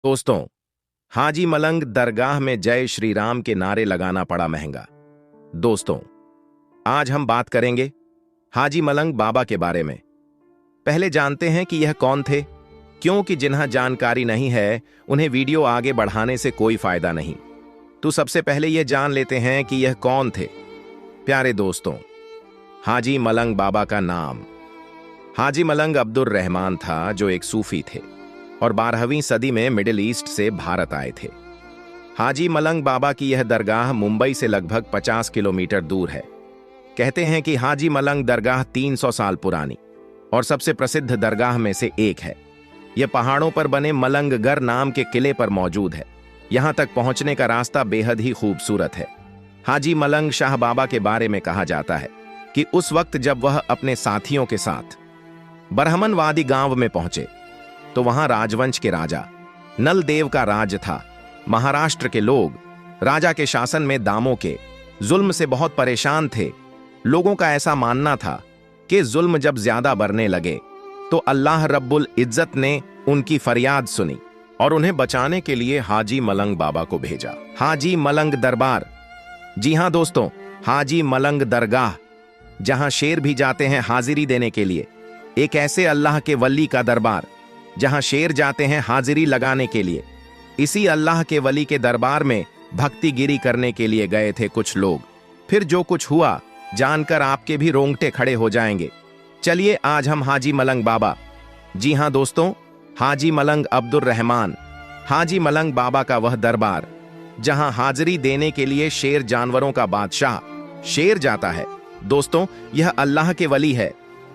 दोस्तों, हाजी मलंग दरगाह में जय श्री राम के नारे लगाना पड़ा महंगा। दोस्तों, आज हम बात करेंगे हाजी मलंग बाबा के बारे में। पहले जानते हैं कि यह कौन थे, क्योंकि जिन्हें जानकारी नहीं है उन्हें वीडियो आगे बढ़ाने से कोई फायदा नहीं। तो सबसे पहले यह जान लेते हैं कि यह कौन थे। प्यारे दोस्तों, हाजी मलंग बाबा का नाम हाजी मलंग अब्दुर रहमान था, जो एक सूफी थे और 12वीं सदी में मिडिल ईस्ट से भारत आए थे। हाजी मलंग बाबा की यह दरगाह मुंबई से लगभग 50 किलोमीटर दूर है। कहते हैं कि हाजी मलंग दरगाह 300 साल पुरानी और सबसे प्रसिद्ध दरगाह में से एक है। यह पहाड़ों पर बने मलंगगर नाम के किले पर मौजूद है। यहां तक पहुंचने का रास्ता बेहद ही खूबसूरत है। हाजी मलंग शाह बाबा के बारे में कहा जाता है कि उस वक्त जब वह अपने साथियों के साथ बरहमनवादी गांव में पहुंचे तो वहां राजवंश के राजा नलदेव का राज था। महाराष्ट्र के लोग राजा के शासन में दामों के जुल्म से बहुत परेशान थे। लोगों का ऐसा मानना था कि जुल्म जब ज्यादा बढ़ने लगे तो अल्लाह रब्बुल इज्जत ने उनकी फरियाद सुनी और उन्हें बचाने के लिए हाजी मलंग बाबा को भेजा। हाजी मलंग दरबार, जी हां दोस्तों, हाजी मलंग दरगाह, जहां शेर भी जाते हैं हाजिरी देने के लिए। एक ऐसे अल्लाह के वली का दरबार जहां शेर जाते हैं हाजिरी लगाने के लिए। इसी अल्लाह के वली के दरबार में भक्तिगिरी करने के लिए गए थे कुछ लोग। फिर जो कुछ हुआ जानकर आपके भी रोंगटे खड़े हो जाएंगे। चलिए आज हम हाजी मलंग बाबा, जी हां दोस्तों, हाजी मलंग अब्दुर रहमान, हाजी मलंग बाबा का वह दरबार जहां हाजिरी देने के लिए शेर, जानवरों का बादशाह शेर जाता है। दोस्तों, यह अल्लाह के वली है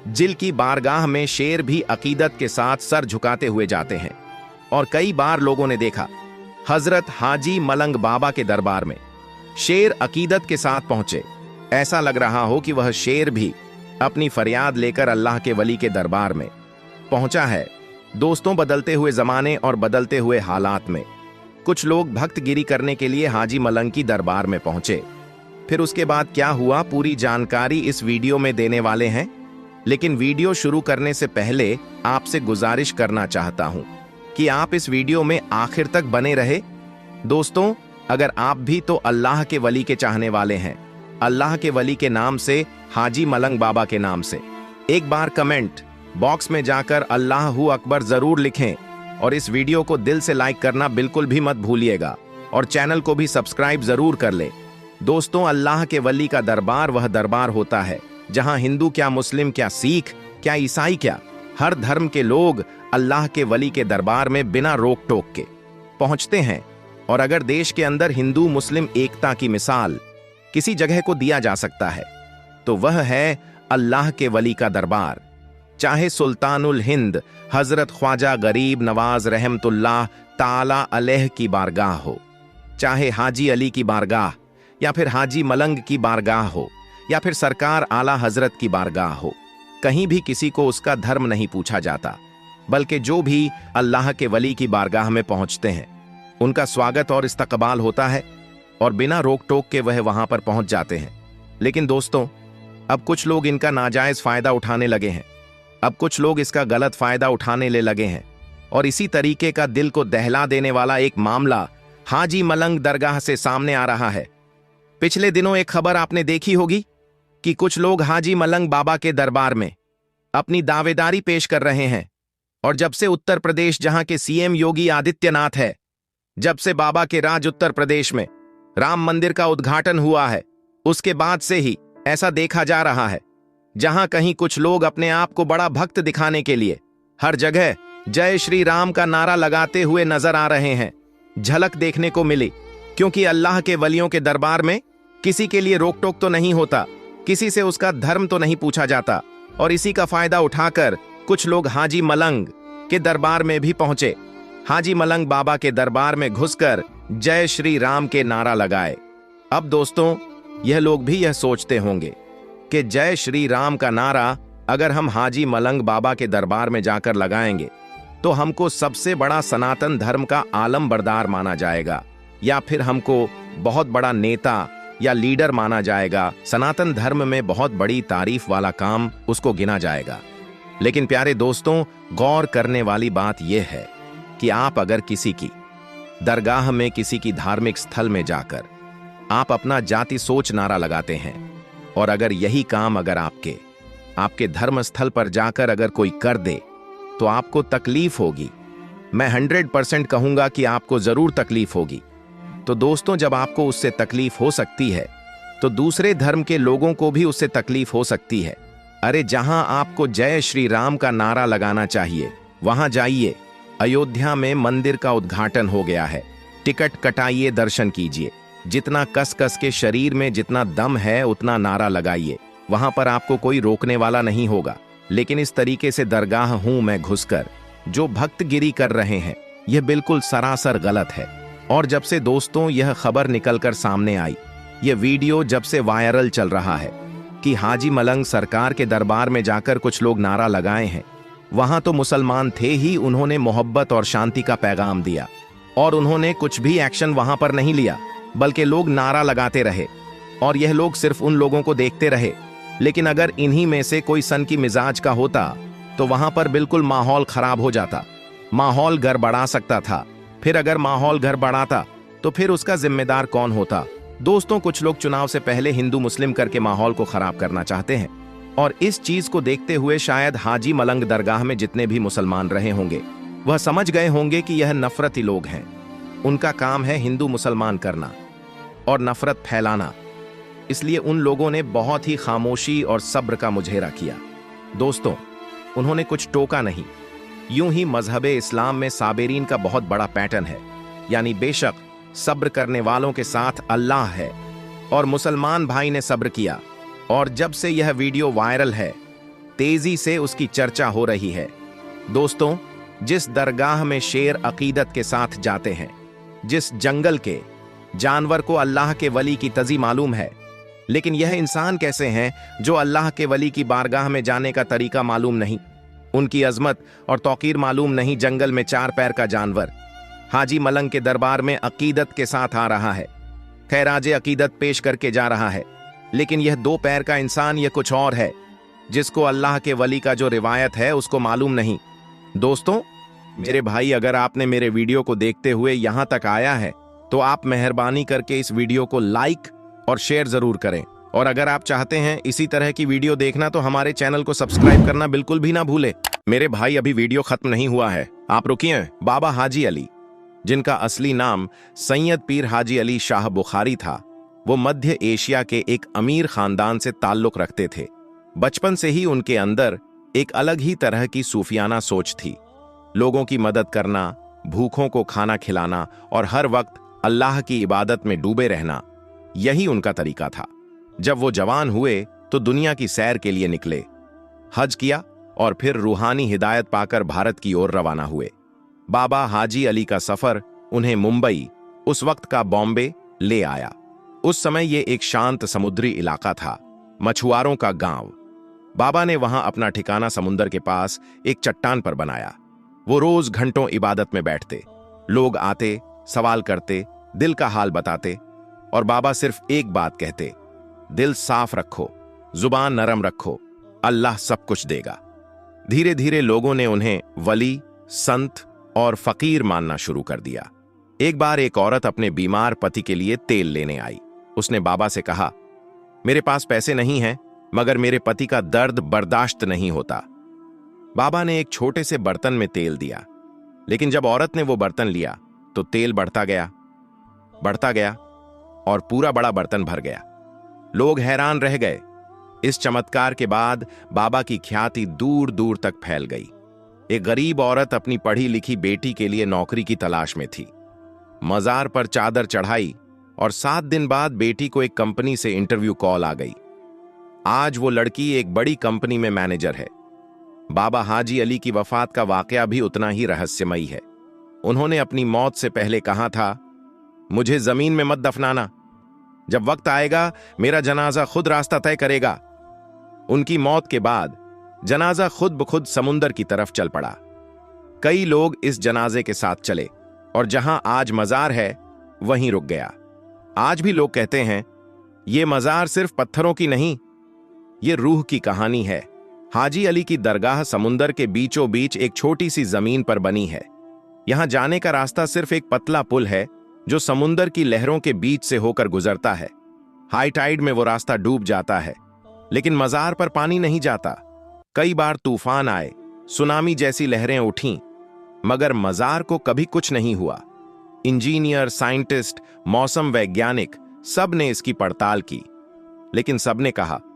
जिनकी बारगाह में शेर भी अकीदत के साथ सर झुकाते हुए जाते हैं। और कई बार लोगों ने देखा हजरत हाजी मलंग बाबा के दरबार में शेर अकीदत के साथ पहुंचे। ऐसा लग रहा हो कि वह शेर भी अपनी फरियाद लेकर अल्लाह के वली के दरबार में पहुंचा है। दोस्तों, बदलते हुए जमाने और बदलते हुए हालात में कुछ लोग भक्तगिरी करने के लिए हाजी मलंग की दरबार में पहुंचे। फिर उसके बाद क्या हुआ, पूरी जानकारी इस वीडियो में देने वाले हैं। लेकिन वीडियो शुरू करने से पहले आपसे गुजारिश करना चाहता हूं कि आप इस वीडियो में आखिर तक बने रहे। दोस्तों, अगर आप भी तो अल्लाह के वली के चाहने वाले हैं, अल्लाह के वली के नाम से, हाजी मलंग बाबा के नाम से, एक बार कमेंट बॉक्स में जाकर अल्लाहू अकबर जरूर लिखें और इस वीडियो को दिल से लाइक करना बिल्कुल भी मत भूलिएगा और चैनल को भी सब्सक्राइब जरूर कर ले। दोस्तों, अल्लाह के वली का दरबार वह दरबार होता है जहां हिंदू क्या, मुस्लिम क्या, सिख क्या, ईसाई क्या, हर धर्म के लोग अल्लाह के वली के दरबार में बिना रोक टोक के पहुंचते हैं। और अगर देश के अंदर हिंदू मुस्लिम एकता की मिसाल किसी जगह को दिया जा सकता है तो वह है अल्लाह के वली का दरबार। चाहे सुल्तानुल हिंद हजरत ख्वाजा गरीब नवाज रहमतुल्लाह ताला अलैह की बारगाह हो, चाहे हाजी अली की बारगाह या फिर हाजी मलंग की बारगाह हो या फिर सरकार आला हजरत की बारगाह हो, कहीं भी किसी को उसका धर्म नहीं पूछा जाता, बल्कि जो भी अल्लाह के वली की बारगाह में पहुंचते हैं उनका स्वागत और इस्तकबाल होता है और बिना रोक टोक के वह वहां पर पहुंच जाते हैं। लेकिन दोस्तों, अब कुछ लोग इनका नाजायज फायदा उठाने लगे हैं। अब कुछ लोग इसका गलत फायदा उठाने ले लगे हैं और इसी तरीके का दिल को दहला देने वाला एक मामला हाजी मलंग दरगाह से सामने आ रहा है। पिछले दिनों एक खबर आपने देखी होगी कि कुछ लोग हाजी मलंग बाबा के दरबार में अपनी दावेदारी पेश कर रहे हैं। और जब से उत्तर प्रदेश, जहां के सीएम योगी आदित्यनाथ है, जब से बाबा के राज उत्तर प्रदेश में राम मंदिर का उद्घाटन हुआ है, उसके बाद से ही ऐसा देखा जा रहा है जहां कहीं कुछ लोग अपने आप को बड़ा भक्त दिखाने के लिए हर जगह जय श्री राम का नारा लगाते हुए नजर आ रहे हैं। झलक देखने को मिली, क्योंकि अल्लाह के वलियों के दरबार में किसी के लिए रोक टोक तो नहीं होता, किसी से उसका धर्म तो नहीं पूछा जाता। और इसी का फायदा उठाकर कुछ लोग हाजी मलंग के दरबार में भी पहुंचे। हाजी मलंग बाबा के दरबार में घुसकर जय श्री राम के नारा लगाए। अब दोस्तों, यह लोग भी यह सोचते होंगे कि जय श्री राम का नारा अगर हम हाजी मलंग बाबा के दरबार में जाकर लगाएंगे तो हमको सबसे बड़ा सनातन धर्म का आलम बरदार माना जाएगा या फिर हमको बहुत बड़ा नेता या लीडर माना जाएगा। सनातन धर्म में बहुत बड़ी तारीफ वाला काम उसको गिना जाएगा। लेकिन प्यारे दोस्तों, गौर करने वाली बात यह है कि आप अगर किसी की दरगाह में, किसी की धार्मिक स्थल में जाकर आप अपना जाति सोच नारा लगाते हैं, और अगर यही काम अगर आपके धर्म स्थल पर जाकर अगर कोई कर दे तो आपको तकलीफ होगी। मैं 100% कहूंगा कि आपको जरूर तकलीफ होगी। तो दोस्तों, जब आपको उससे तकलीफ हो सकती है तो दूसरे धर्म के लोगों को भी उससे तकलीफ हो सकती है। अरे, जहां आपको जय श्री राम का नारा लगाना चाहिए वहां जाइए। अयोध्या में मंदिर का उद्घाटन हो गया है, टिकट कटाइए, दर्शन कीजिए। जितना कस कस के शरीर में जितना दम है उतना नारा लगाइए, वहां पर आपको कोई रोकने वाला नहीं होगा। लेकिन इस तरीके से दरगाह हूं मैं घुसकर जो भक्तगिरी कर रहे हैं, यह बिल्कुल सरासर गलत है। और जब से दोस्तों यह खबर निकलकर सामने आई, यह वीडियो जब से वायरल चल रहा है कि हाजी मलंग सरकार के दरबार में जाकर कुछ लोग नारा लगाए हैं, वहां तो मुसलमान थे ही, उन्होंने मोहब्बत और शांति का पैगाम दिया और उन्होंने कुछ भी एक्शन वहां पर नहीं लिया, बल्कि लोग नारा लगाते रहे और यह लोग सिर्फ उन लोगों को देखते रहे। लेकिन अगर इन्हीं में से कोई सन की मिजाज का होता तो वहां पर बिल्कुल माहौल खराब हो जाता, माहौल गड़बड़ा सकता था। फिर अगर माहौल गड़बड़ाता तो फिर उसका जिम्मेदार कौन होता? दोस्तों, कुछ लोग चुनाव से पहले हिंदू मुस्लिम करके माहौल को खराब करना चाहते हैं, और इस चीज को देखते हुए शायद हाजी मलंग दरगाह में जितने भी मुसलमान रहे होंगे वह समझ गए होंगे कि यह नफरती लोग हैं। उनका काम है हिंदू मुसलमान करना और नफरत फैलाना। इसलिए उन लोगों ने बहुत ही खामोशी और सब्र का मुजहरा किया। दोस्तों, उन्होंने कुछ टोका नहीं। यूं ही मजहबे इस्लाम में साबिरीन का बहुत बड़ा पैटर्न है, यानी बेशक सब्र करने वालों के साथ अल्लाह है, और मुसलमान भाई ने सब्र किया। और जब से यह वीडियो वायरल है, तेजी से उसकी चर्चा हो रही है। दोस्तों, जिस दरगाह में शेर अकीदत के साथ जाते हैं, जिस जंगल के जानवर को अल्लाह के वली की तजी मालूम है, लेकिन यह इंसान कैसे हैं जो अल्लाह के वली की बारगाह में जाने का तरीका मालूम नहीं, उनकी अजमत और तौकीर मालूम नहीं। जंगल में 4 पैर का जानवर हाजी मलंग के दरबार में अकीदत के साथ आ रहा है, खैराज अकीदत पेश करके जा रहा है, लेकिन यह 2 पैर का इंसान यह कुछ और है, जिसको अल्लाह के वली का जो रिवायत है उसको मालूम नहीं। दोस्तों, मेरे भाई, अगर आपने मेरे वीडियो को देखते हुए यहां तक आया है तो आप मेहरबानी करके इस वीडियो को लाइक और शेयर जरूर करें, और अगर आप चाहते हैं इसी तरह की वीडियो देखना तो हमारे चैनल को सब्सक्राइब करना बिल्कुल भी ना भूले। मेरे भाई, अभी वीडियो खत्म नहीं हुआ है, आप रुकिए। बाबा हाजी अली, जिनका असली नाम सैयद पीर हाजी अली शाह बुखारी था, वो मध्य एशिया के एक अमीर खानदान से ताल्लुक रखते थे। बचपन से ही उनके अंदर एक अलग ही तरह की सूफियाना सोच थी। लोगों की मदद करना, भूखों को खाना खिलाना और हर वक्त अल्लाह की इबादत में डूबे रहना, यही उनका तरीका था। जब वो जवान हुए तो दुनिया की सैर के लिए निकले, हज किया और फिर रूहानी हिदायत पाकर भारत की ओर रवाना हुए। बाबा हाजी अली का सफर उन्हें मुंबई, उस वक्त का बॉम्बे, ले आया। उस समय ये एक शांत समुद्री इलाका था, मछुआरों का गांव। बाबा ने वहां अपना ठिकाना समुंदर के पास एक चट्टान पर बनाया। वो रोज घंटों इबादत में बैठते, लोग आते, सवाल करते, दिल का हाल बताते, और बाबा सिर्फ एक बात कहते, दिल साफ रखो, जुबान नरम रखो, अल्लाह सब कुछ देगा। धीरे धीरे लोगों ने उन्हें वली, संत और फकीर मानना शुरू कर दिया। एक बार एक औरत अपने बीमार पति के लिए तेल लेने आई। उसने बाबा से कहा, मेरे पास पैसे नहीं हैं, मगर मेरे पति का दर्द बर्दाश्त नहीं होता। बाबा ने एक छोटे से बर्तन में तेल दिया, लेकिन जब औरत ने वो बर्तन लिया तो तेल बढ़ता गया और पूरा बड़ा बर्तन भर गया। लोग हैरान रह गए। इस चमत्कार के बाद बाबा की ख्याति दूर दूर तक फैल गई। एक गरीब औरत अपनी पढ़ी लिखी बेटी के लिए नौकरी की तलाश में थी। मजार पर चादर चढ़ाई और 7 दिन बाद बेटी को एक कंपनी से इंटरव्यू कॉल आ गई। आज वो लड़की एक बड़ी कंपनी में मैनेजर है। बाबा हाजी अली की वफात का वाकया भी उतना ही रहस्यमयी है। उन्होंने अपनी मौत से पहले कहा था, मुझे जमीन में मत दफनाना, जब वक्त आएगा मेरा जनाजा खुद रास्ता तय करेगा। उनकी मौत के बाद जनाजा खुद ब खुद समुंदर की तरफ चल पड़ा। कई लोग इस जनाजे के साथ चले और जहां आज मजार है वहीं रुक गया। आज भी लोग कहते हैं, ये मजार सिर्फ पत्थरों की नहीं, ये रूह की कहानी है। हाजी अली की दरगाह समुंदर के बीचों बीच एक छोटी सी जमीन पर बनी है। यहां जाने का रास्ता सिर्फ एक पतला पुल है जो समुंदर की लहरों के बीच से होकर गुजरता है। हाई टाइड में वो रास्ता डूब जाता है, लेकिन मजार पर पानी नहीं जाता। कई बार तूफान आए, सुनामी जैसी लहरें उठीं, मगर मजार को कभी कुछ नहीं हुआ। इंजीनियर, साइंटिस्ट, मौसम वैज्ञानिक सब ने इसकी पड़ताल की, लेकिन सबने कहा